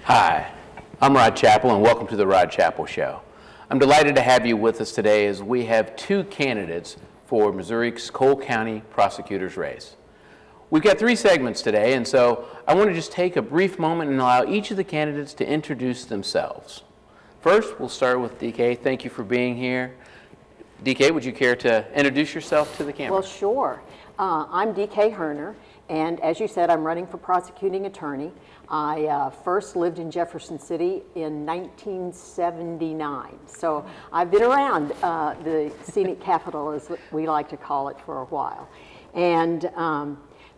Hi, I'm Rod Chappell, and welcome to the Rod Chappell Show. I'm delighted to have you with us today as we have two candidates for Missouri's Cole County Prosecutor's race. We've got three segments today, and so I want to just take a brief moment and allow each of the candidates to introduce themselves. First, we'll start with DK. Thank you for being here. DK, would you care to introduce yourself to the camera? Well, sure. I'm DK Hirner, and as you said, I'm running for prosecuting attorney. I first lived in Jefferson City in 1979, so I've been around the scenic capital, as we like to call it, for a while. And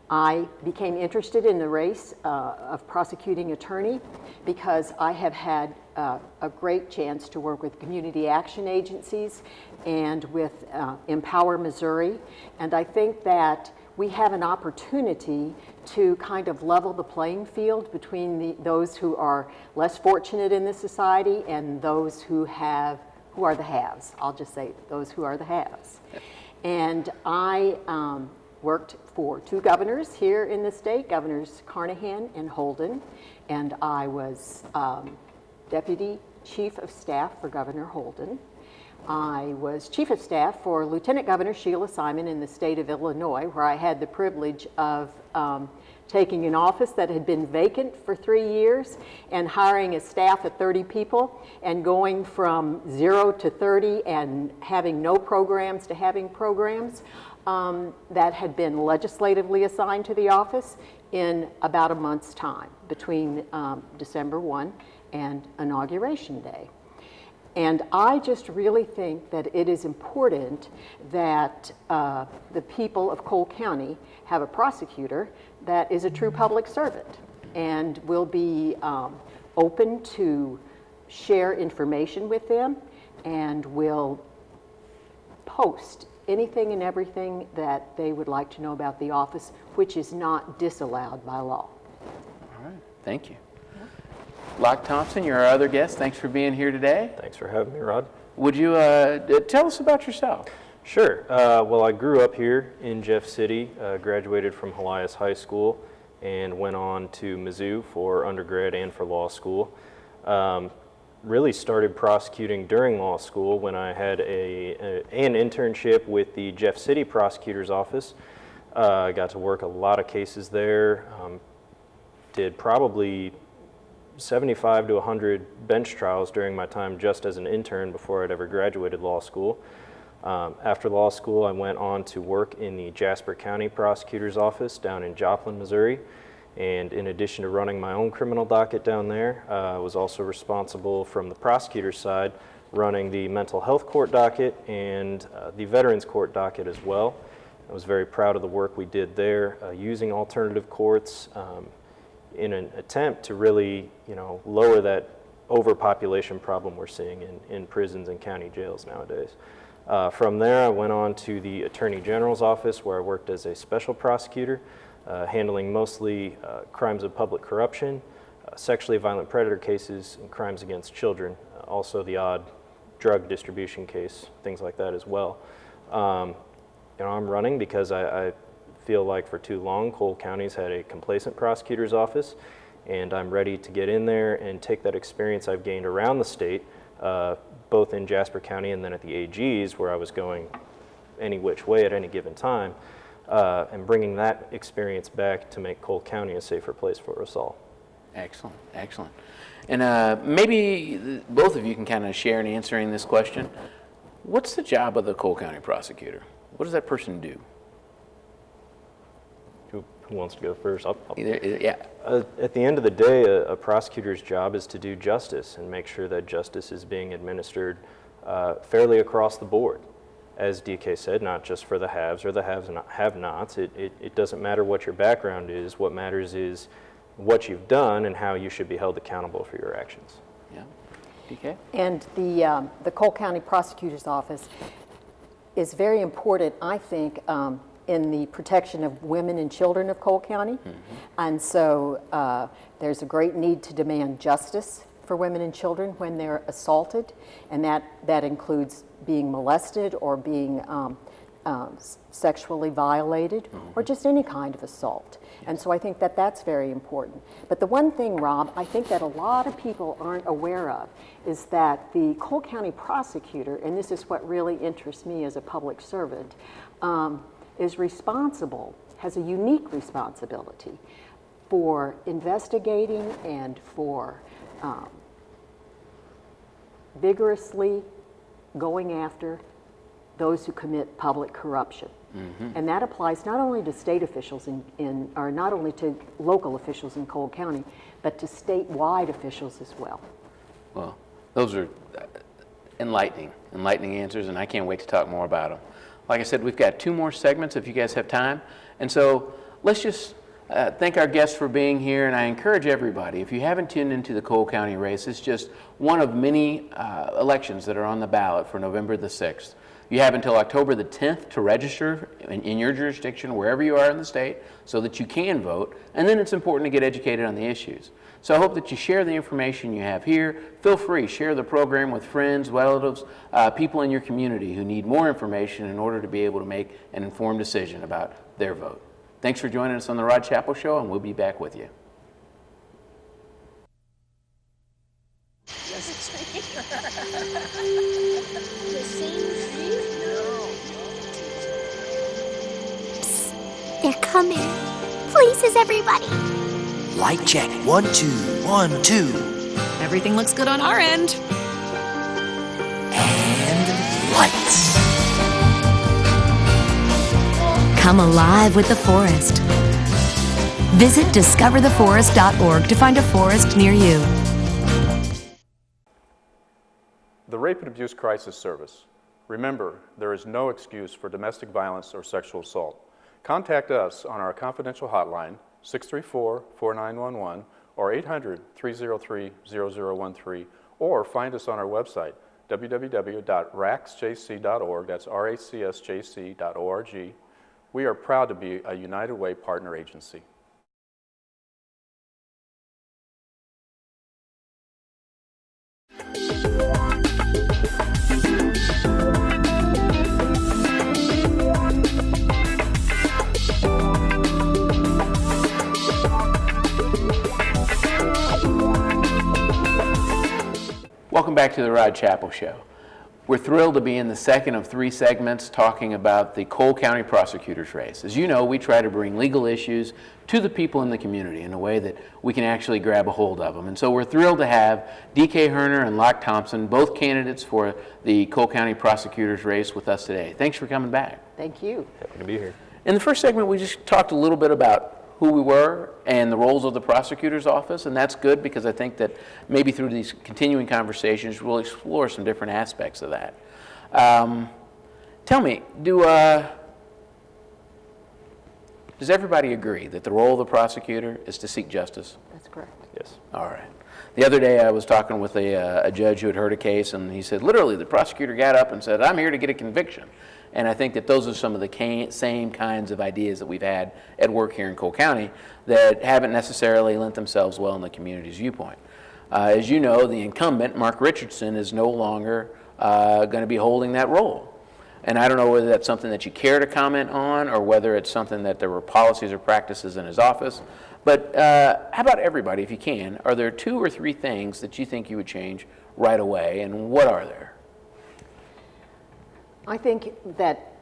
I became interested in the race of prosecuting attorney because I have had a great chance to work with community action agencies and with Empower Missouri, and I think that we have an opportunity to kind of level the playing field between those who are less fortunate in this society and those who are the haves. I'll just say those who are the haves. And I worked for two governors here in the state, Governors Carnahan and Holden, and I was Deputy Chief of Staff for Governor Holden. I was Chief of Staff for Lieutenant Governor Sheila Simon in the state of Illinois, where I had the privilege of taking an office that had been vacant for 3 years and hiring a staff of 30 people and going from 0 to 30 and having no programs to having programs that had been legislatively assigned to the office in about a month's time between December 1 and Inauguration Day. And I just really think that it is important that the people of Cole County have a prosecutor that is a true public servant and will be open to share information with them and will post anything and everything that they would like to know about the office, which is not disallowed by law. All right, thank you. Locke Thompson, you're our other guest. Thanks for being here today. Thanks for having me, Rod. Would you tell us about yourself? Sure. Well, I grew up here in Jeff City, graduated from Helias High School, and went on to Mizzou for undergrad and for law school. Really started prosecuting during law school when I had an internship with the Jeff City Prosecutor's Office. I got to work a lot of cases there, did probably 75 to 100 bench trials during my time just as an intern before I'd ever graduated law school. After law school, I went on to work in the Jasper County Prosecutor's Office down in Joplin, Missouri. And in addition to running my own criminal docket down there, I was also responsible from the prosecutor's side running the mental health court docket and the veterans court docket as well. I was very proud of the work we did there using alternative courts in an attempt to really, lower that overpopulation problem we're seeing in prisons and county jails nowadays. From there, I went on to the Attorney General's office, where I worked as a special prosecutor, handling mostly crimes of public corruption, sexually violent predator cases, and crimes against children, also the odd drug distribution case, things like that as well. I'm running because I feel like for too long Cole County's had a complacent prosecutor's office, and I'm ready to get in there and take that experience I've gained around the state, both in Jasper County and then at the AGs, where I was going any which way at any given time, and bringing that experience back to make Cole County a safer place for us all. Excellent, excellent. And maybe both of you can kind of share in answering this question. What's the job of the Cole County prosecutor? What does that person do? Who wants to go first? Yeah. At the end of the day, a prosecutor's job is to do justice and make sure that justice is being administered fairly across the board. As DK said, not just for the haves or the have-nots. It doesn't matter what your background is. What matters is what you've done and how you should be held accountable for your actions. Yeah. DK? And the Cole County Prosecutor's Office is very important, I think, in the protection of women and children of Cole County. Mm-hmm. And so there's a great need to demand justice for women and children when they're assaulted, and that includes being molested or being sexually violated, or just any kind of assault. And so I think that that's very important. But the one thing, Rob, I think that a lot of people aren't aware of is that the Cole County Prosecutor, and this is what really interests me as a public servant, is responsible, has a unique responsibility for investigating and for vigorously going after those who commit public corruption. And that applies not only to state officials or not only to local officials in Cole County, but to statewide officials as well. Well, those are enlightening answers, and I can't wait to talk more about them. Like I said, we've got 2 more segments if you guys have time. And so let's just thank our guests for being here, and I encourage everybody, if you haven't tuned into the Cole County race, it's just one of many elections that are on the ballot for November the 6th. You have until October the 10th to register in your jurisdiction, wherever you are in the state, so that you can vote, and then it's important to get educated on the issues. So I hope that you share the information you have here. Feel free, share the program with friends, relatives, people in your community who need more information in order to be able to make an informed decision about their vote. Thanks for joining us on The Rod Chappell Show, and we'll be back with you. They're coming. Places, everybody. Light check. 1, 2, 1, 2. Everything looks good on our end. And lights. Come alive with the forest. Visit discovertheforest.org to find a forest near you. The Rape and Abuse Crisis Service. Remember, there is no excuse for domestic violence or sexual assault. Contact us on our confidential hotline, 634-4911 or 800-303-0013, or find us on our website, www.racsjc.org, that's racsjc.org. We are proud to be a United Way partner agency. Welcome back to the Rod Chappell Show. We're thrilled to be in the second of 3 segments talking about the Cole County Prosecutor's race. As you know, we try to bring legal issues to the people in the community in a way that we can actually grab a hold of them. And so we're thrilled to have D.K. Hirner and Locke Thompson, both candidates for the Cole County Prosecutor's race, with us today. Thanks for coming back. Thank you. Happy to be here. In the first segment, we just talked a little bit about who we were and the roles of the prosecutor's office, and that's good because I think that maybe through these continuing conversations we'll explore some different aspects of that. Tell me, does everybody agree that the role of the prosecutor is to seek justice? That's correct. Yes. All right. The other day I was talking with a judge who had heard a case, and he said literally the prosecutor got up and said, "I'm here to get a conviction." And I think that those are some of the same kinds of ideas that we've had at work here in Cole County that haven't necessarily lent themselves well in the community's viewpoint. As you know, the incumbent, Mark Richardson, is no longer going to be holding that role. And I don't know whether that's something that you care to comment on or whether it's something that there were policies or practices in his office. But how about everybody, if you can, are there 2 or 3 things that you think you would change right away, and what are there? I think that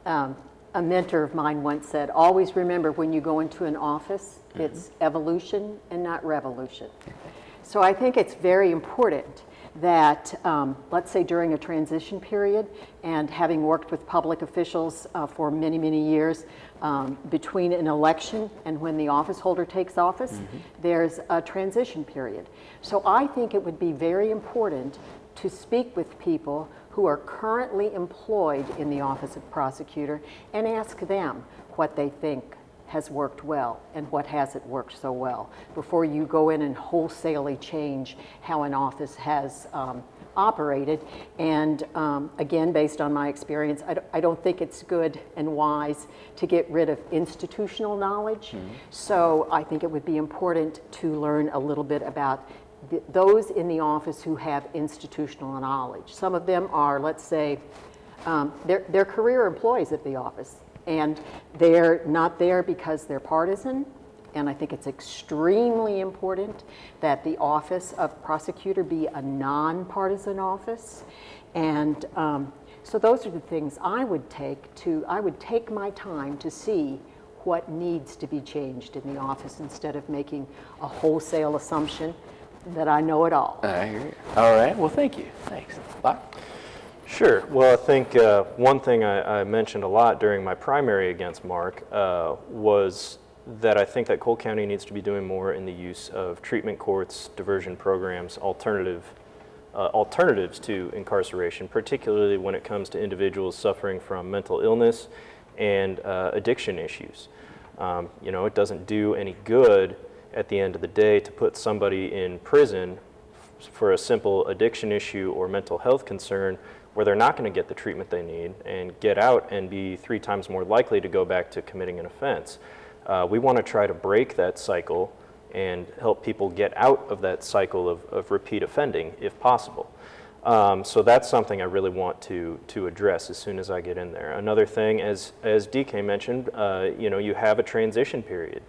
a mentor of mine once said, always remember when you go into an office, it's evolution and not revolution. So I think it's very important that, let's say during a transition period, and having worked with public officials for many, many years, between an election and when the office holder takes office, there's a transition period. So I think it would be very important to speak with people who are currently employed in the office of prosecutor and ask them what they think has worked well and what hasn't worked so well before you go in and wholesalely change how an office has operated. And again, based on my experience, I don't think it's good and wise to get rid of institutional knowledge. So I think it would be important to learn a little bit about those in the office who have institutional knowledge. Some of them are, let's say, they're career employees at the office, and they're not there because they're partisan. And I think it's extremely important that the office of prosecutor be a nonpartisan office. And so those are the things I would take my time to see what needs to be changed in the office instead of making a wholesale assumption that I know it all. I hear you. All right. Well, thank you. Thanks. Locke? Sure. Well, I think one thing I mentioned a lot during my primary against Mark was that I think that Cole County needs to be doing more in the use of treatment courts, diversion programs, alternatives to incarceration, particularly when it comes to individuals suffering from mental illness and addiction issues. You know, it doesn't do any good at the end of the day to put somebody in prison for a simple addiction issue or mental health concern where they're not going to get the treatment they need and get out and be 3 times more likely to go back to committing an offense. We want to try to break that cycle and help people get out of that cycle of repeat offending if possible. So that's something I really want to address as soon as I get in there. Another thing, as DK mentioned, you know, you have a transition period,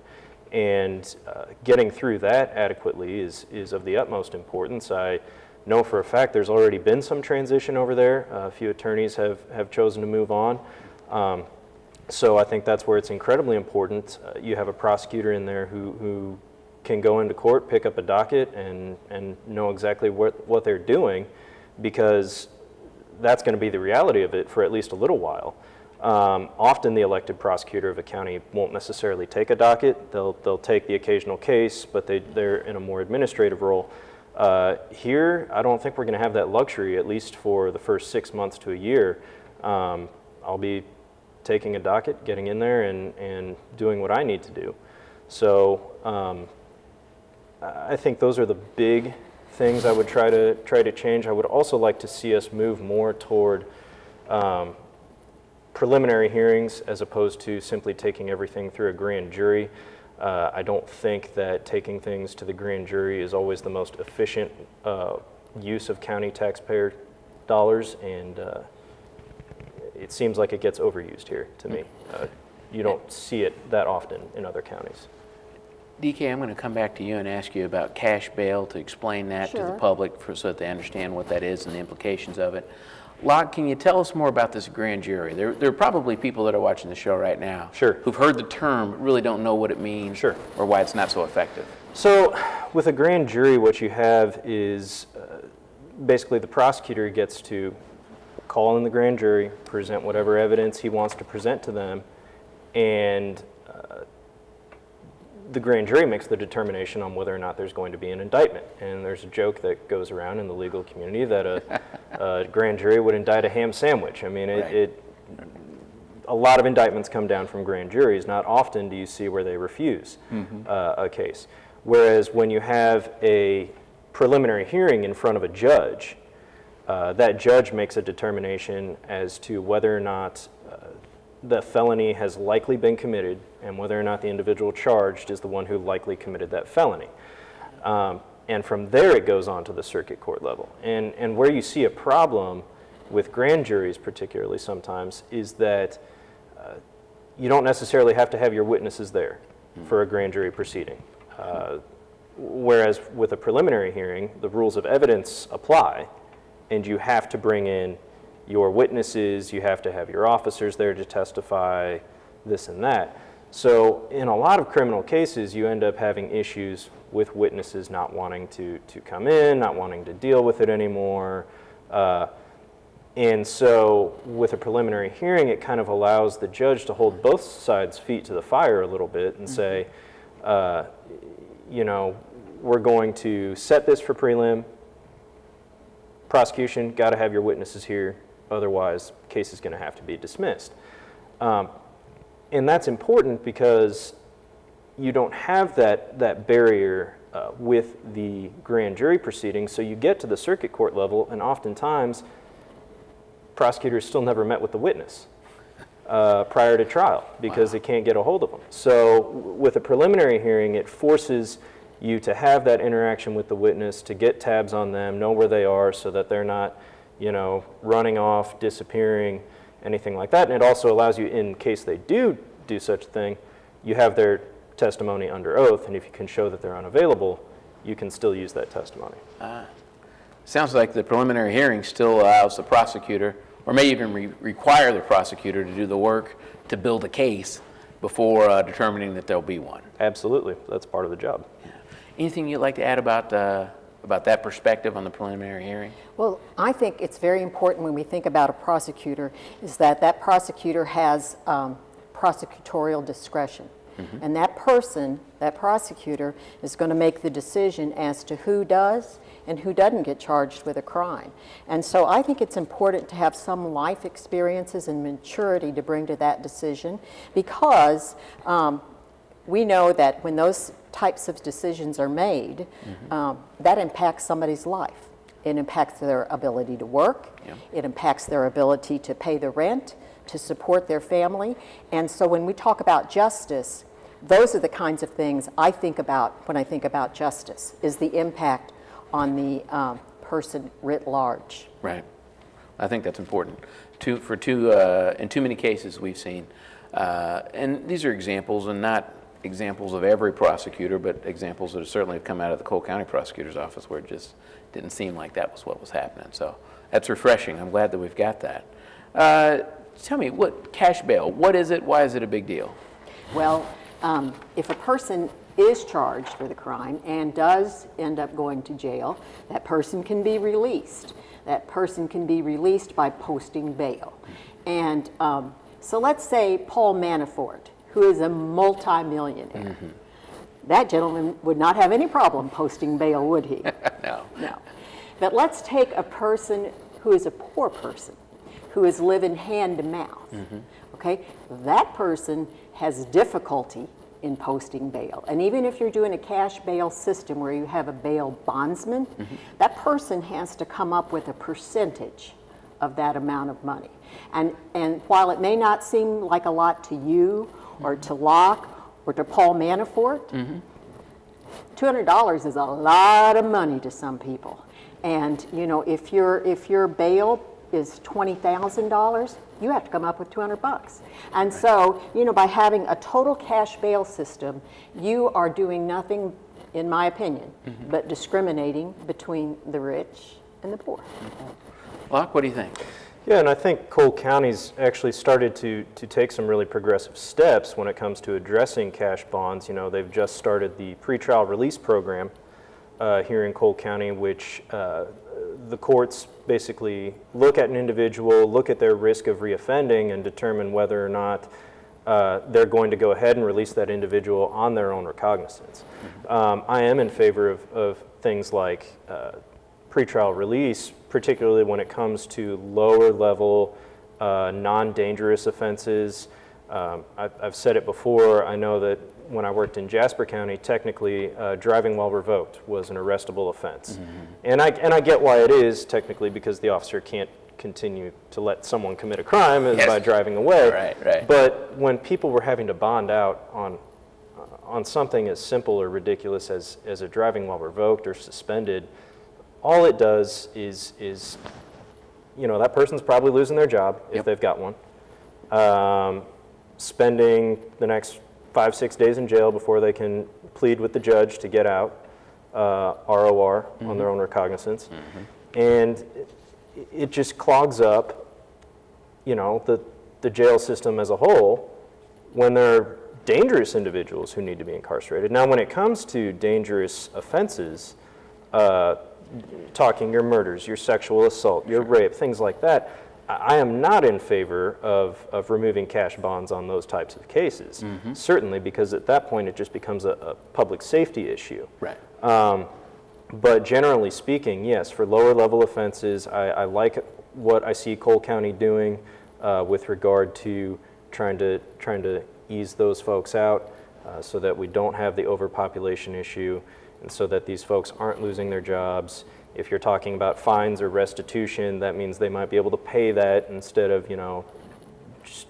and getting through that adequately is of the utmost importance. I know for a fact there's already been some transition over there. A few attorneys have chosen to move on. So I think that's where it's incredibly important. You have a prosecutor in there who can go into court, pick up a docket, and know exactly what they're doing, because that's going to be the reality of it for at least a little while. Often the elected prosecutor of a county won't necessarily take a docket. They'll take the occasional case, but they're in a more administrative role. Here, I don't think we're going to have that luxury, at least for the first 6 months to a year. I'll be taking a docket, getting in there, and doing what I need to do. So I think those are the big things I would try to change. I would also like to see us move more toward preliminary hearings as opposed to simply taking everything through a grand jury. I don't think that taking things to the grand jury is always the most efficient use of county taxpayer dollars, and it seems like it gets overused here to me. You don't see it that often in other counties. DK, I'm going to come back to you and ask you about cash bail to explain that to the public so that they understand what that is and the implications of it. Locke, can you tell us more about this grand jury? There are probably people that are watching the show right now who've heard the term but really don't know what it means or why it's not so effective. So with a grand jury, what you have is basically the prosecutor gets to call in the grand jury, present whatever evidence he wants to present to them, and the grand jury makes the determination on whether or not there's going to be an indictment. And there's a joke that goes around in the legal community that a grand jury would indict a ham sandwich. I mean, a lot of indictments come down from grand juries. Not often do you see where they refuse a case. Whereas when you have a preliminary hearing in front of a judge, that judge makes a determination as to whether or not the felony has likely been committed and whether or not the individual charged is the one who likely committed that felony. And from there it goes on to the circuit court level. And where you see a problem with grand juries particularly sometimes is that you don't necessarily have to have your witnesses there for a grand jury proceeding. Whereas with a preliminary hearing, the rules of evidence apply, and you have to bring in your witnesses, you have to have your officers there to testify, this and that. So in a lot of criminal cases, you end up having issues with witnesses not wanting to come in, not wanting to deal with it anymore. And so with a preliminary hearing, it kind of allows the judge to hold both sides' feet to the fire a little bit and say, you know, we're going to set this for prelim. Prosecution, got to have your witnesses here. Otherwise, case is going to have to be dismissed. And that's important because you don't have that barrier with the grand jury proceedings. So you get to the circuit court level, and oftentimes, prosecutors still never met with the witness prior to trial because they can't get a hold of them. So with a preliminary hearing, it forces you to have that interaction with the witness, to get tabs on them, know where they are so that they're not, you know, running off, disappearing, anything like that. And it also allows you, in case they do such a thing, you have their testimony under oath, and if you can show that they're unavailable, you can still use that testimony. Sounds like the preliminary hearing still allows the prosecutor, or may even require the prosecutor to do the work to build a case before determining that there'll be one. Absolutely, that's part of the job. Yeah. Anything you'd like to add about that perspective on the preliminary hearing? Well, I think it's very important when we think about a prosecutor is that prosecutor has prosecutorial discretion. And that person, that prosecutor, is going to make the decision as to who does and who doesn't get charged with a crime. And so I think it's important to have some life experiences and maturity to bring to that decision, because we know that when those types of decisions are made, that impacts somebody's life. It impacts their ability to work. It impacts their ability to pay the rent, to support their family. And so when we talk about justice, those are the kinds of things I think about when I think about justice, is the impact on the person writ large. Right. I think that's important. In too many cases we've seen, and these are examples, and not examples of every prosecutor, but examples that certainly have come out of the Cole County Prosecutor's Office where it just didn't seem like that was what was happening. So that's refreshing. I'm glad that we've got that. Tell me, what cash bail, what is it? Why is it a big deal? Well, if a person is charged with a crime and does end up going to jail, that person can be released. That person can be released by posting bail. And so let's say Paul Manafort, who is a multimillionaire. That gentleman would not have any problem posting bail, would he? No. No. But let's take a person who is a poor person, who is living hand to mouth. Okay? That person has difficulty in posting bail. And even if you're doing a cash bail system where you have a bail bondsman, that person has to come up with a percentage of that amount of money. And while it may not seem like a lot to you or to Locke or to Paul Manafort, $200 is a lot of money to some people. And you know, if your bail is $20,000, you have to come up with $200. And so, you know, by having a total cash bail system, you are doing nothing, in my opinion, but discriminating between the rich and the poor. Locke, what do you think? Yeah, and I think Cole County's actually started to take some really progressive steps when it comes to addressing cash bonds. You know, they've just started the pretrial release program here in Cole County, which the courts basically look at an individual, look at their risk of reoffending, and determine whether or not they're going to go ahead and release that individual on their own recognizance. I am in favor of things like pretrial release, particularly when it comes to lower level, non-dangerous offenses. I've said it before. I know that when I worked in Jasper County, technically driving while revoked was an arrestable offense. And I get why it is technically, because the officer can't continue to let someone commit a crime by driving away. Right. But when people were having to bond out on something as simple or ridiculous as a driving while revoked or suspended, all it does is you know, that person's probably losing their job if they've got one, spending the next 5-6 days in jail before they can plead with the judge to get out, ROR, on their own recognizance. And it just clogs up, you know, the jail system as a whole when there are dangerous individuals who need to be incarcerated. Now, when it comes to dangerous offenses, talking your murders, your sexual assault, your rape, things like that, I am not in favor of removing cash bonds on those types of cases, certainly, because at that point it just becomes a public safety issue. Right. But generally speaking, yes, for lower level offenses, I like what I see Cole County doing with regard to trying to ease those folks out so that we don't have the overpopulation issue, and so that these folks aren't losing their jobs. If you're talking about fines or restitution, that means they might be able to pay that instead of, you know, just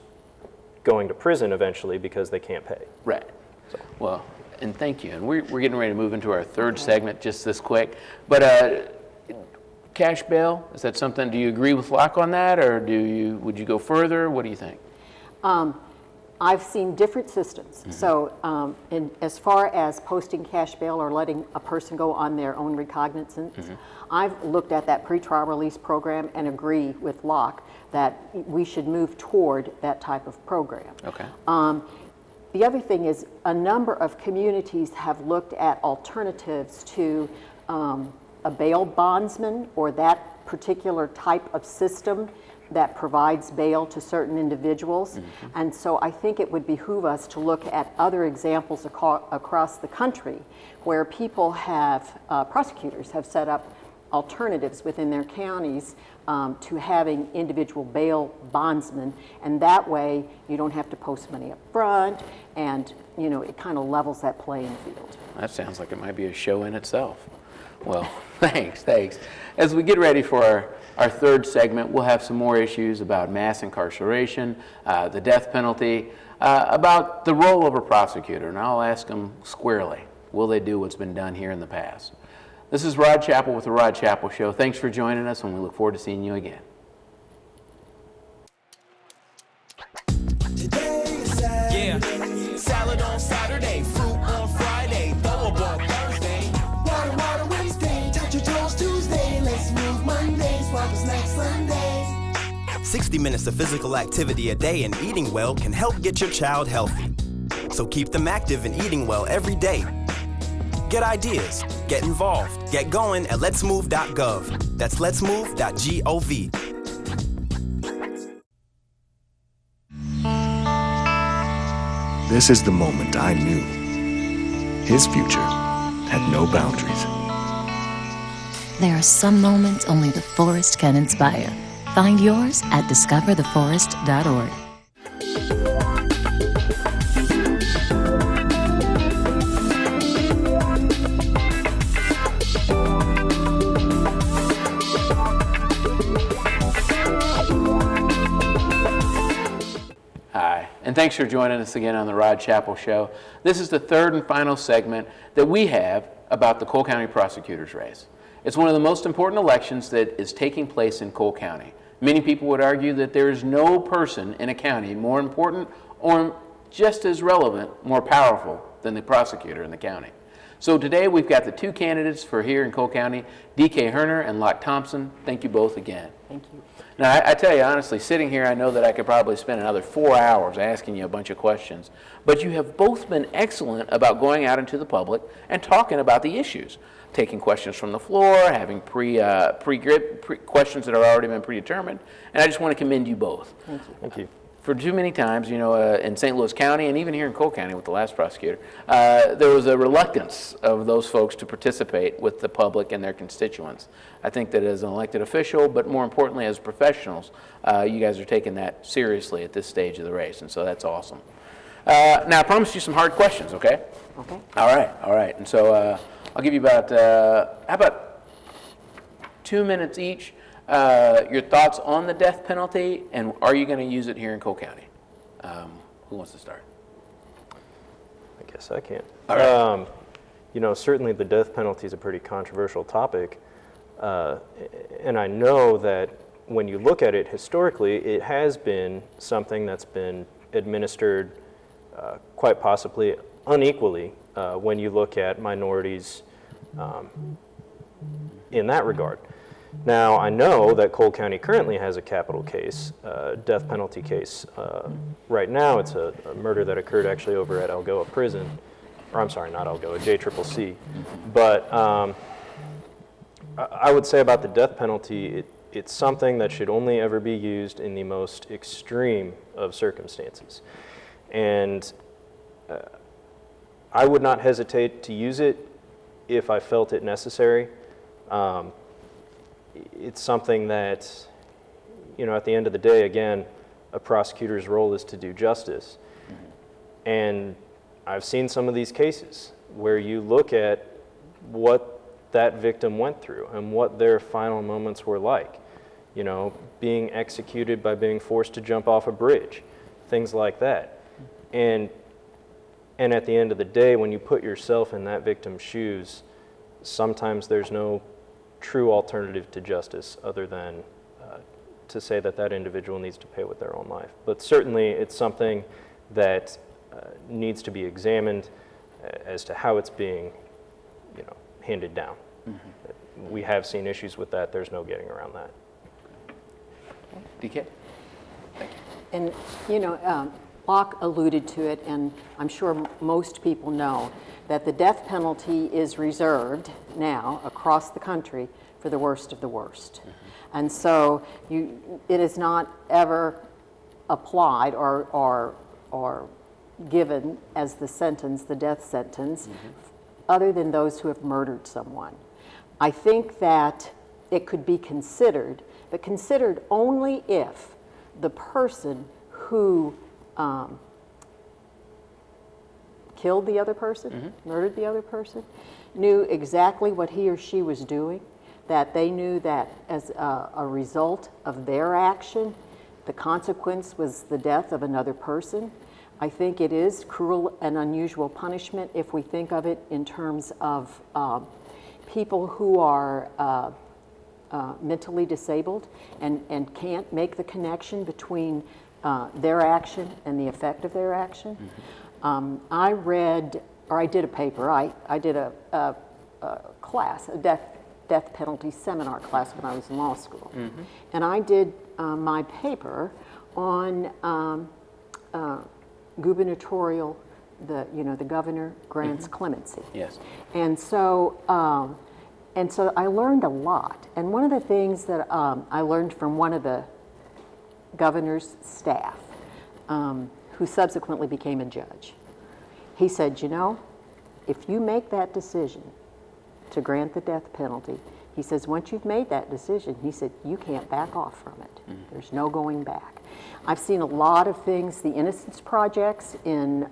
going to prison eventually because they can't pay. Right. So. Well, and thank you. And we're getting ready to move into our third segment just this quick. But cash bail? Is that something, do you agree with Locke on that, or would you go further? What do you think? I've seen different systems. So as far as posting cash bail or letting a person go on their own recognizance, I've looked at that pretrial release program and agree with Locke that we should move toward that type of program. Okay. The other thing is a number of communities have looked at alternatives to a bail bondsman or that particular type of system that provides bail to certain individuals. And so I think it would behoove us to look at other examples across the country where people have, prosecutors have set up alternatives within their counties to having individual bail bondsmen, and that way you don't have to post money up front, and it kind of levels that playing field. That sounds like it might be a show in itself. Well, thanks. As we get ready for our third segment, we'll have some more issues about mass incarceration, the death penalty, about the role of a prosecutor, and I'll ask them squarely, will they do what's been done here in the past? This is Rod Chappell with The Rod Chappell Show. Thanks for joining us, and we look forward to seeing you again. Yeah, salad on Saturday, fruit on Friday, throw a ball Thursday. Water Wednesday, touch your toes Tuesday, let's move Monday, swap us next Sunday. 60 minutes of physical activity a day and eating well can help get your child healthy. So keep them active and eating well every day. Get ideas, get involved, get going at letsmove.gov. That's letsmove.gov. This is the moment I knew. His future had no boundaries. There are some moments only the forest can inspire. Find yours at discovertheforest.org. Hi, and thanks for joining us again on the Rod Chappell Show. This is the third and final segment that we have about the Cole County Prosecutor's race. It's one of the most important elections that is taking place in Cole County. Many people would argue that there is no person in a county more important or just as relevant, more powerful than the prosecutor in the county. So today we've got the two candidates for here in Cole County, D.K. Hirner and Locke Thompson. Thank you both again. Thank you. Now, I tell you honestly, sitting here, I know that I could probably spend another 4 hours asking you a bunch of questions, but you have both been excellent about going out into the public and talking about the issues, taking questions from the floor, having questions that have already been predetermined, and I just want to commend you both. Thank you. Thank you. For too many times, in St. Louis County and even here in Cole County with the last prosecutor, there was a reluctance of those folks to participate with the public and their constituents. I think that as an elected official, but more importantly as professionals, you guys are taking that seriously at this stage of the race, and so that's awesome. Now, I promised you some hard questions, okay? Okay. All right. And so I'll give you about, how about 2 minutes each. Your thoughts on the death penalty, and are you going to use it here in Cole County? Who wants to start? I guess I can. All right. Certainly the death penalty is a pretty controversial topic, and I know that when you look at it historically, it has been something that's been administered quite possibly unequally when you look at minorities in that regard. Now, I know that Cole County currently has a capital case, death penalty case. Right now, it's a murder that occurred actually over at Algoa Prison, or I'm sorry, not Algoa, JCCC. But I would say about the death penalty, it's something that should only ever be used in the most extreme of circumstances. And I would not hesitate to use it if I felt it necessary. It's something that, at the end of the day, again, a prosecutor's role is to do justice. And I've seen some of these cases where you look at what that victim went through and what their final moments were like. Being executed by being forced to jump off a bridge, things like that. And at the end of the day, when you put yourself in that victim's shoes, sometimes there's no true alternative to justice other than to say that that individual needs to pay with their own life. But certainly it's something that needs to be examined as to how it's being, handed down. We have seen issues with that. There's no getting around that. DK? Thank you. And, Locke alluded to it, and I'm sure most people know that the death penalty is reserved now across the country for the worst of the worst. And so it is not ever applied or given as the sentence, the death sentence, other than those who have murdered someone. I think that it could be considered, but considered only if the person who killed the other person, murdered the other person, knew exactly what he or she was doing, that they knew that as a result of their action, the consequence was the death of another person. I think it is cruel and unusual punishment if we think of it in terms of people who are mentally disabled and can't make the connection between their action and the effect of their action. I did a paper, I did a class, a death penalty seminar class when I was in law school. And I did my paper on gubernatorial, the governor grants clemency. Yes. And so I learned a lot. And one of the things that I learned from one of the governor's staff, who subsequently became a judge, he said, if you make that decision to grant the death penalty, he says, once you've made that decision, he said, you can't back off from it. There's no going back. I've seen a lot of things, the Innocence Projects in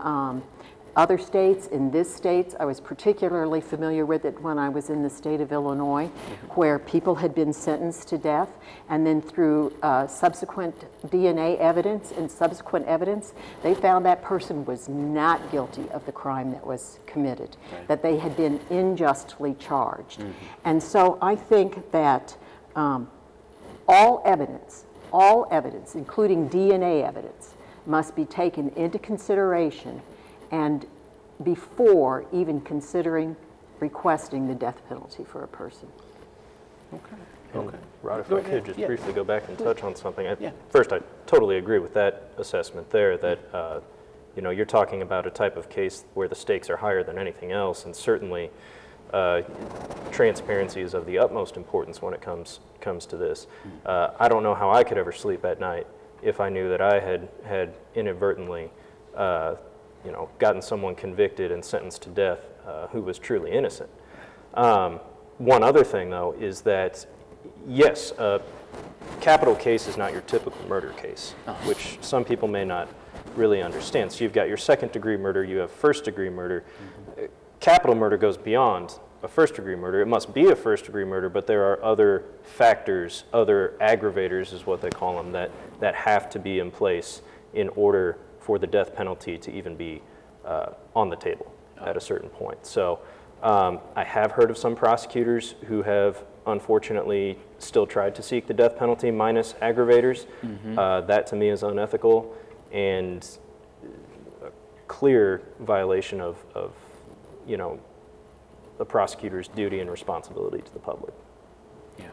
other states, in this state. I was particularly familiar with it when I was in the state of Illinois, where people had been sentenced to death, and then through subsequent DNA evidence and subsequent evidence, they found that person was not guilty of the crime that was committed, that they had been unjustly charged. And so I think that all evidence, including DNA evidence, must be taken into consideration and before even considering requesting the death penalty for a person. Okay. Rod, if I could just briefly go back and touch on something. First, I totally agree with that assessment there, that you're talking about a type of case where the stakes are higher than anything else, and certainly transparency is of the utmost importance when it comes to this. I don't know how I could ever sleep at night if I knew that I had inadvertently gotten someone convicted and sentenced to death who was truly innocent. One other thing, though, is that, yes, capital case is not your typical murder case, which some people may not really understand. So you've got your second-degree murder, you have first-degree murder. Capital murder goes beyond a first-degree murder. It must be a first-degree murder, but there are other factors, other aggravators is what they call them, that have to be in place in order for the death penalty to even be on the table at a certain point. So I have heard of some prosecutors who have unfortunately still tried to seek the death penalty minus aggravators. That to me is unethical and a clear violation of the prosecutor's duty and responsibility to the public. Yeah.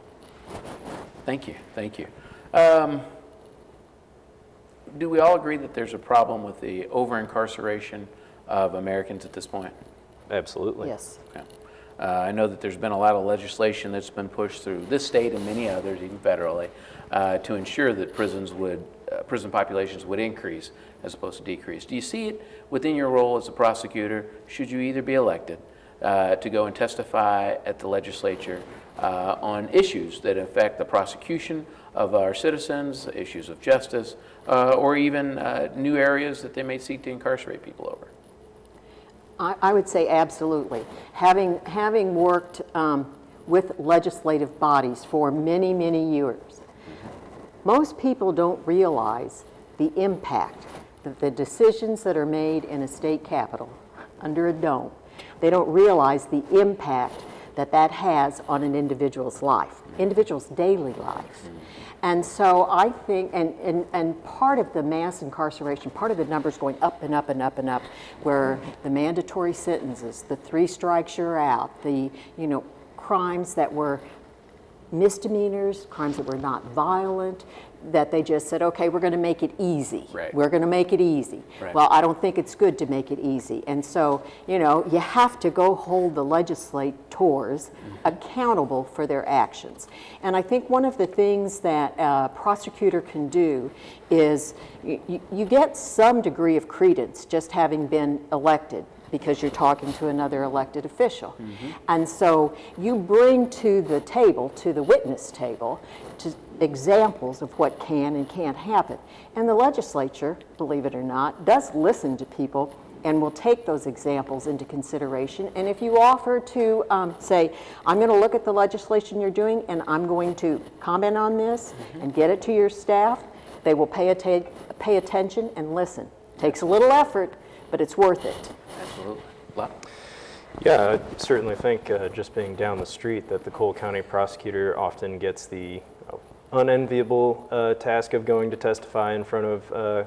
Thank you. Do we all agree that there's a problem with the over-incarceration of Americans at this point? Absolutely. Yes. Okay. I know that there's been a lot of legislation that's been pushed through this state and many others, even federally, to ensure that prison populations would increase as opposed to decrease. Do you see it within your role as a prosecutor, should you either be elected to go and testify at the legislature on issues that affect the prosecution of our citizens, issues of justice, or even new areas that they may seek to incarcerate people over? I would say absolutely. Having worked with legislative bodies for many, many years, most people don't realize the impact that the decisions that are made in a state capitol under a dome, they don't realize the impact that that has on an individual's life, individual's daily life. And so I think, and part of the mass incarceration, part of the numbers going up and up and up and up, where the mandatory sentences, the 3 strikes you're out, the, you know, crimes that were misdemeanors, crimes that were not violent, that they just said, okay, we're going to make it easy. Right. We're going to make it easy. Right. Well, I don't think it's good to make it easy. And so, you know, you have to go hold the legislators accountable for their actions. And I think one of the things that a prosecutor can do is you get some degree of credence just having been elected, because you're talking to another elected official. And so you bring to the table, to the witness table, examples of what can and can't happen. And the legislature, believe it or not, does listen to people and will take those examples into consideration. And if you offer to say, I'm going to look at the legislation you're doing and I'm going to comment on this and get it to your staff, they will pay attention and listen. Takes a little effort, but it's worth it. Absolutely. Locke? Yeah, I certainly think just being down the street that the Cole County Prosecutor often gets the unenviable task of going to testify in front of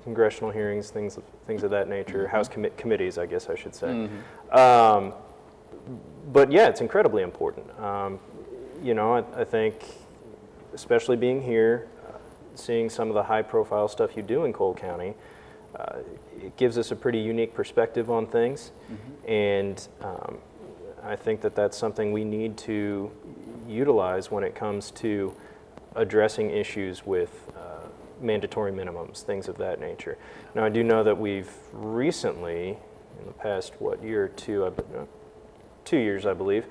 congressional hearings, things of that nature, House committees, I guess I should say. But yeah, it's incredibly important. You know, I think, especially being here, seeing some of the high-profile stuff you do in Cole County, it gives us a pretty unique perspective on things, and I think that that's something we need to utilize when it comes to addressing issues with mandatory minimums, things of that nature. Now, I do know that we've recently, in the past, year or two, 2 years, I believe,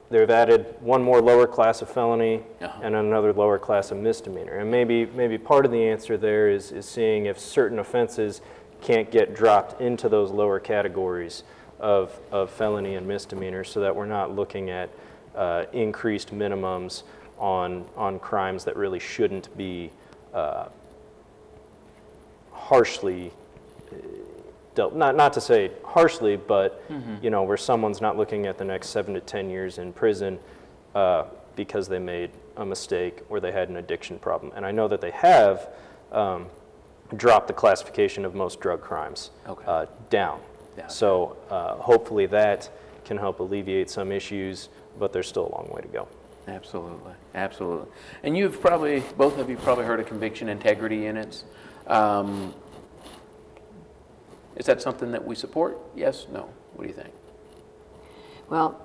they've added one more lower class of felony and another lower class of misdemeanor. And maybe part of the answer there is seeing if certain offenses can't get dropped into those lower categories of felony and misdemeanor, so that we're not looking at increased minimums on crimes that really shouldn't be harshly dealt. Not to say harshly, but you know, where someone's not looking at the next 7 to 10 years in prison because they made a mistake or they had an addiction problem. And I know that they have dropped the classification of most drug crimes down. So hopefully that can help alleviate some issues, but there's still a long way to go. Absolutely, absolutely. And both of you probably heard of conviction integrity units. Is that something that we support? Yes, no? What do you think? Well,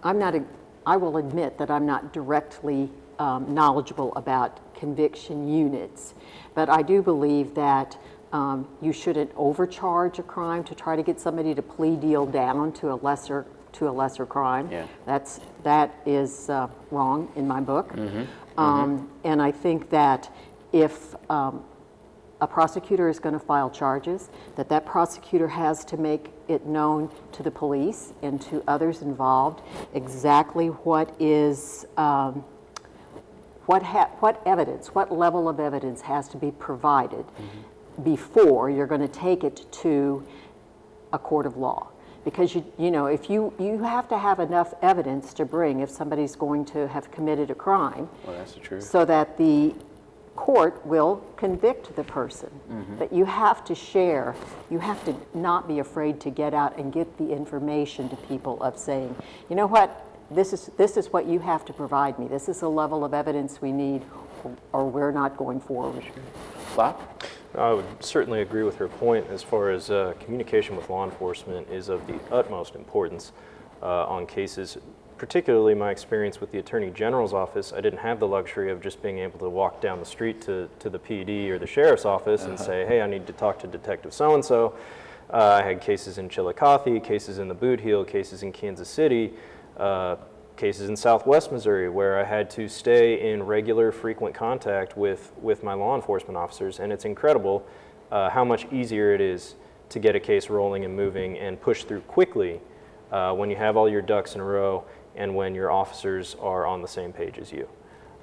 I will admit that I'm not directly knowledgeable about conviction units, but I do believe that you shouldn't overcharge a crime to try to get somebody to plea deal down to a lesser crime. Yeah. That is wrong in my book. And I think that if a prosecutor is going to file charges, that prosecutor has to make it known to the police and to others involved exactly what is what evidence, what level of evidence has to be provided before you're going to take it to a court of law. Because you know, if you have to have enough evidence to bring if somebody's going to have committed a crime, Well, that's the truth. so that the court will convict the person. But you have to share, you have to not be afraid to get out and get the information to people of saying, you know what, this is what you have to provide me. This is the level of evidence we need, or we're not going forward. Locke? I would certainly agree with her point as far as communication with law enforcement is of the utmost importance on cases. Particularly my experience with the Attorney General's office, I didn't have the luxury of just being able to walk down the street to the PD or the Sheriff's office and say, hey, I need to talk to Detective so-and-so. I had cases in Chillicothe, cases in the Boot Heel, cases in Kansas City, cases in Southwest Missouri, where I had to stay in regular, frequent contact with my law enforcement officers. And it's incredible how much easier it is to get a case rolling and moving and push through quickly when you have all your ducks in a row and when your officers are on the same page as you.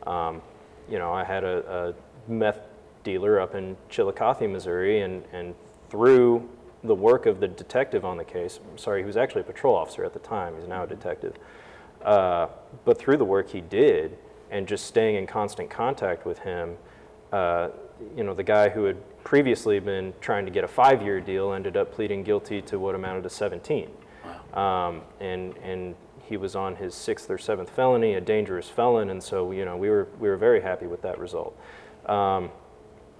You know, I had a meth dealer up in Chillicothe, Missouri, and through the work of the detective on the case, he was actually a patrol officer at the time, he's now a detective, but through the work he did and just staying in constant contact with him, the guy who had previously been trying to get a 5-year deal ended up pleading guilty to what amounted to 17. Wow. And he was on his 6th or 7th felony, a dangerous felon, and so we were very happy with that result.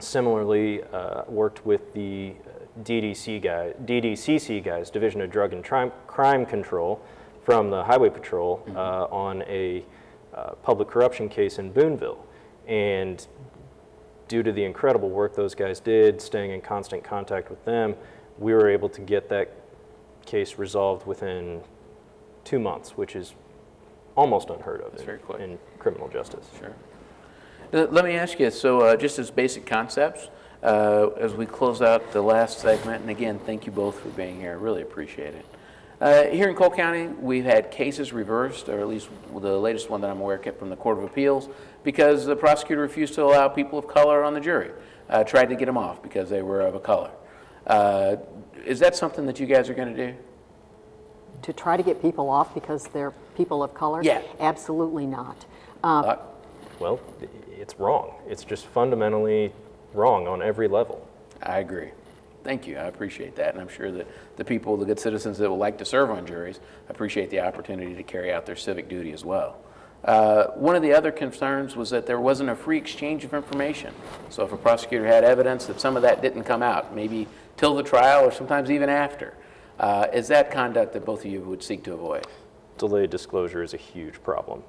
Similarly, worked with the DDCC guys, Division of Drug and Crime Control, from the Highway Patrol on a public corruption case in Boonville, and due to the incredible work those guys did, staying in constant contact with them, we were able to get that case resolved within 2 months, which is almost unheard of in criminal justice. Sure. Let me ask you, so just as basic concepts, as we close out the last segment, and again, thank you both for being here. I really appreciate it. Here in Cole County, we've had cases reversed, or at least the latest one that I'm aware kept from the Court of Appeals, because the prosecutor refused to allow people of color on the jury, tried to get them off because they were of a color. Is that something that you guys are going to do? To try to get people off because they're people of color? Yeah. Absolutely not. Well, it's wrong. It's just fundamentally wrong on every level. I agree. Thank you. I appreciate that. And I'm sure that the people, the good citizens that would like to serve on juries, appreciate the opportunity to carry out their civic duty as well. One of the other concerns was that there wasn't a free exchange of information. So if a prosecutor had evidence that some of that didn't come out, maybe till the trial or sometimes even after, is that conduct that both of you would seek to avoid? Delayed disclosure is a huge problem.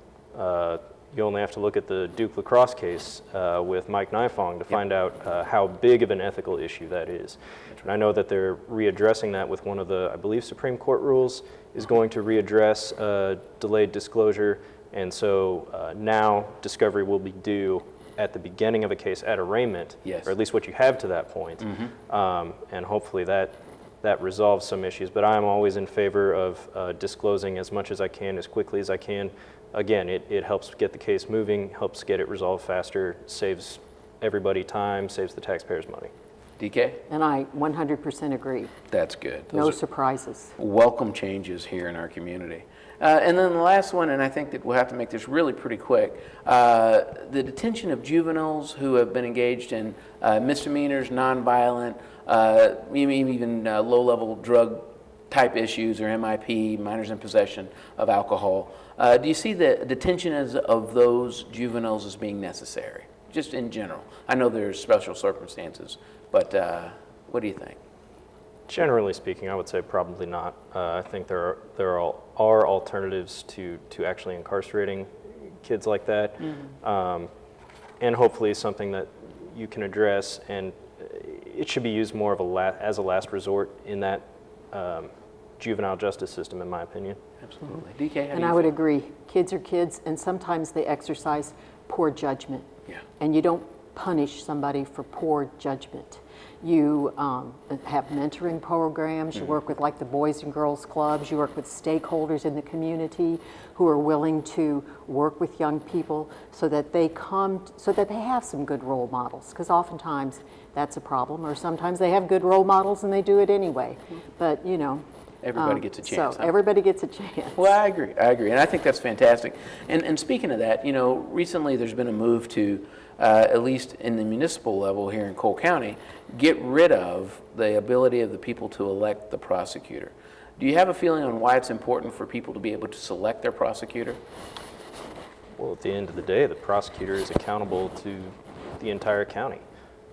You only have to look at the Duke lacrosse case with Mike Nifong to find out how big of an ethical issue that is. And I know that they're readdressing that with one of the, I believe, Supreme Court rules is going to readdress delayed disclosure. And so now discovery will be due at the beginning of a case at arraignment, or at least what you have to that point. And hopefully that resolves some issues. But I'm always in favor of disclosing as much as I can, as quickly as I can. Again, it helps get the case moving, helps get it resolved faster, saves everybody time, saves the taxpayers money. DK? And I 100% agree. That's good. No surprises. Welcome changes here in our community. And then the last one, and I think that we'll have to make this really pretty quick, the detention of juveniles who have been engaged in misdemeanors, nonviolent, even low-level drug type issues or MIP, minors in possession of alcohol. Do you see the detention of those juveniles as being necessary, just in general? I know there's special circumstances, but what do you think? Generally speaking, I would say probably not. I think there are alternatives to actually incarcerating kids like that, and hopefully something that you can address, and it should be used more of as a last resort in that juvenile justice system, in my opinion. Absolutely. DK, and I would agree. Kids are kids, and sometimes they exercise poor judgment. Yeah. And you don't punish somebody for poor judgment. You have mentoring programs, you work with like the Boys and Girls Clubs, you work with stakeholders in the community who are willing to work with young people so that they have some good role models, because oftentimes that's a problem, or sometimes they have good role models and they do it anyway. But you know, everybody gets a chance. So everybody gets a chance. Well, I agree, and I think that's fantastic. And speaking of that, you know, recently there's been a move to, at least in the municipal level here in Cole County, get rid of the ability of the people to elect the prosecutor. Do you have a feeling on why it's important for people to be able to select their prosecutor? Well, at the end of the day, the prosecutor is accountable to the entire county.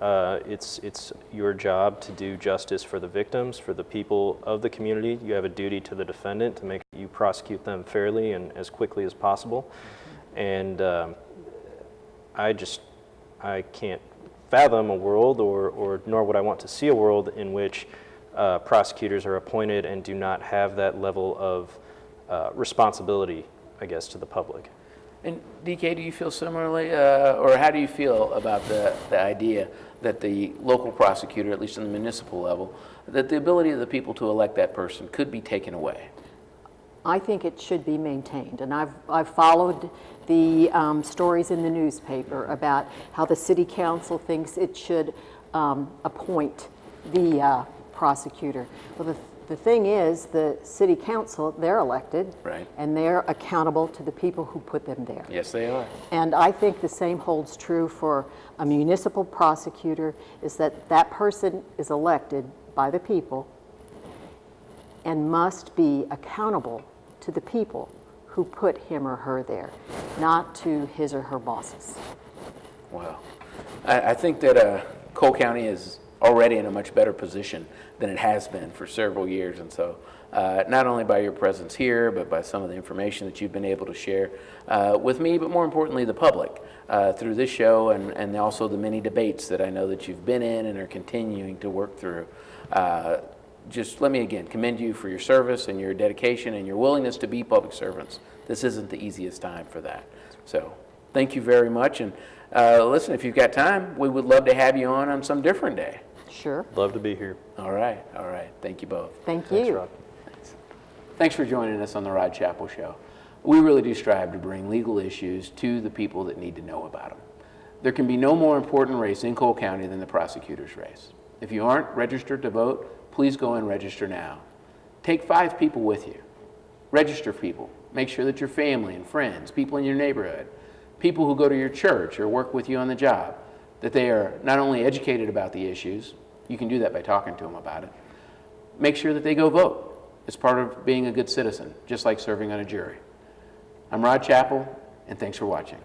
It's your job to do justice for the victims, for the people of the community. You have a duty to the defendant to make sure you prosecute them fairly and as quickly as possible. And I can't fathom a world, or nor would I want to see a world in which prosecutors are appointed and do not have that level of responsibility, I guess, to the public. And DK, do you feel similarly, or how do you feel about the idea that the local prosecutor, at least on the municipal level, that the ability of the people to elect that person could be taken away? I think it should be maintained, and I've followed the stories in the newspaper about how the city council thinks it should appoint the prosecutor. Well, the thing is, the city council, they're elected. Right. And they're accountable to the people who put them there. Yes, they are. And I think the same holds true for a municipal prosecutor, is that that person is elected by the people and must be accountable to the people who put him or her there, not to his or her bosses. Wow. I think that Cole County is already in a much better position than it has been for several years. And so not only by your presence here, but by some of the information that you've been able to share with me, but more importantly, the public through this show and also the many debates that I know that you've been in and are continuing to work through. Just let me again commend you for your service and your dedication and your willingness to be public servants. This isn't the easiest time for that. So thank you very much. And listen, if you've got time, we would love to have you on some different day. Sure. Love to be here. All right. All right. Thank you both. Thank Thanks, you. Rod. Thanks for joining us on the Rod Chappell Show. We really do strive to bring legal issues to the people that need to know about them. There can be no more important race in Cole County than the prosecutor's race. If you aren't registered to vote, please go and register now. Take 5 people with you. Register people. Make sure that your family and friends, people in your neighborhood, people who go to your church or work with you on the job, that they are not only educated about the issues, you can do that by talking to them about it. Make sure that they go vote. It's part of being a good citizen, just like serving on a jury. I'm Rod Chappell, and thanks for watching.